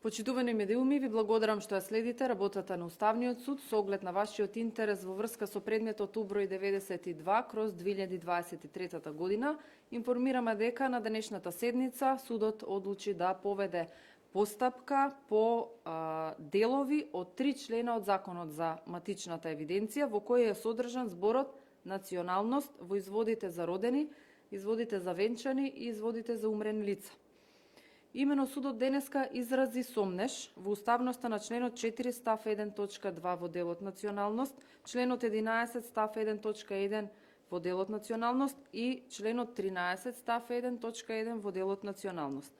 Почитувани медиуми, ви благодарам што ја следите работата на Уставниот суд со оглед на вашиот интерес во врска со предметот Уброј 92/2023 година. Информираме дека на денешната седница судот одлучи да поведе постапка по делови од 3 члена од Законот за матичната евиденција, во кој е содржан зборот националност во изводите за родени, изводите за венчани и изводите за умрени лица. Имено судот денеска изрази сомнеш во уставноста на членот 4 став 1 точка 2 во делот националност, членот 11 став 1 точка 1 во делот националност и членот 13 став 1 точка 1 во делот националност.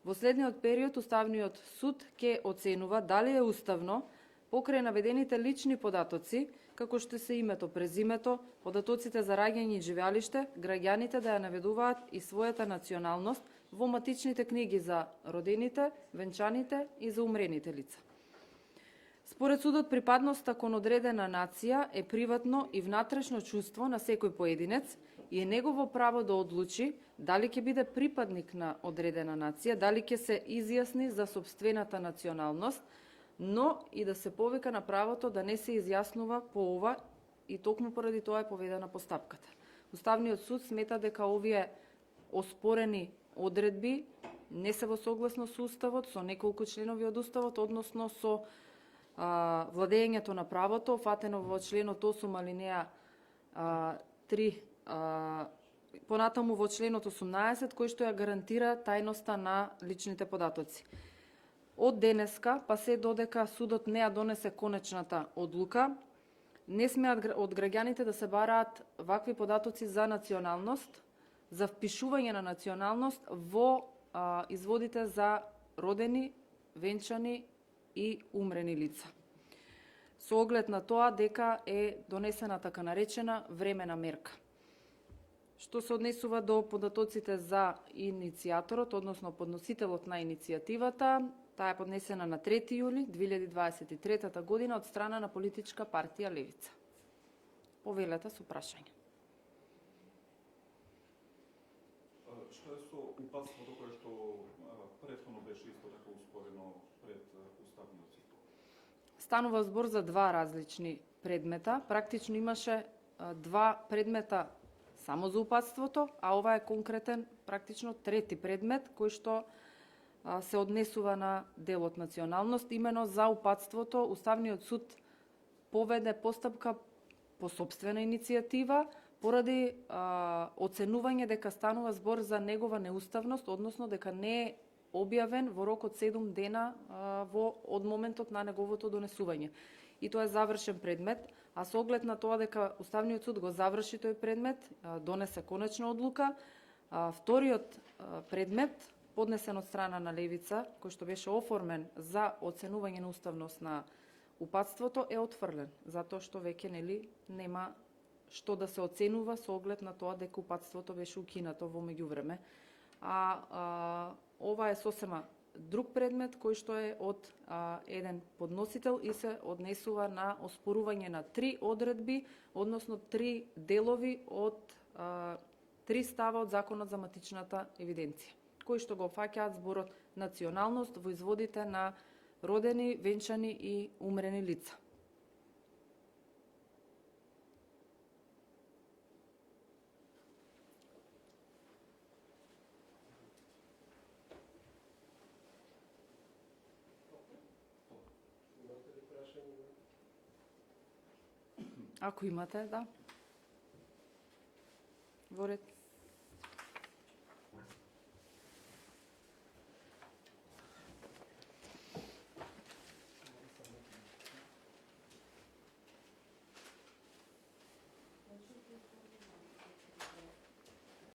Во следниот период Уставниот суд ќе оценува дали е уставно покрај наведените лични податоци, како што се името, презимето, податоците за раѓање и живеалиште, граѓаните да ја наведуваат и својата националност во матичните книги за родените, венчаните и за умрените лица. Според судот, припадноста кон одредена нација е приватно и внатрешно чувство на секој поединец и е негово право да одлучи дали ќе биде припадник на одредена нација, дали ќе се изјасни за сопствената националност, но и да се повика на правото да не се изјаснува по ова и токму поради тоа е поведена постапката. Уставниот суд смета дека овие оспорени одредби не се во согласност со Уставот, со неколку членови од Уставот, односно со владењето на правото, фатено во членот 8 алинеја 3, понатаму во членот 18, кој што ја гарантира тајноста на личните податоци. Од денеска, па се додека судот не ја донесе конечната одлука, не смеат од граѓаните да се бараат вакви податоци за националност, за впишување на националност во изводите за родени, венчани и умрени лица. Со оглед на тоа дека е донесена така наречена времена мерка. Што се однесува до податоците за иницијаторот, односно подносителот на иницијативата, таа е поднесена на 3 јули 2023 година од страна на политичка партија Левица. Повелете со прашање. Што е со упатството кое што претходно беше исто така успорено пред Уставниот суд? Станува збор за два различни предмета. Практично имаше два предмета само за упатството, а ова е конкретен, практично трети предмет, кој што се однесува на делот националност. Имено за упатството Уставниот суд поведе постапка по сопствена иницијатива, поради оценување дека станува збор за негова неуставност, односно дека не е објавен во рок од 7 дена од моментот на неговото донесување. И тоа е завршен предмет, а со оглед на тоа дека Уставниот суд го заврши тој предмет, донесе конечна одлука, вториот предмет, поднесен од страна на Левица, кој што беше оформен за оценување на уставност на упатството, е отфрлен, затоа што веќе нема што да се оценува со оглед на тоа дека упатството беше укинато во меѓувреме. Ова е сосема друг предмет кој што е од еден подносител и се однесува на оспорување на 3 одредби, односно 3 делови од 3 става од Законот за матичната евиденција, кои што го фаќаат зборот националност во изводите на родени, венчани и умрени лица. Ако имате, да. Во ред.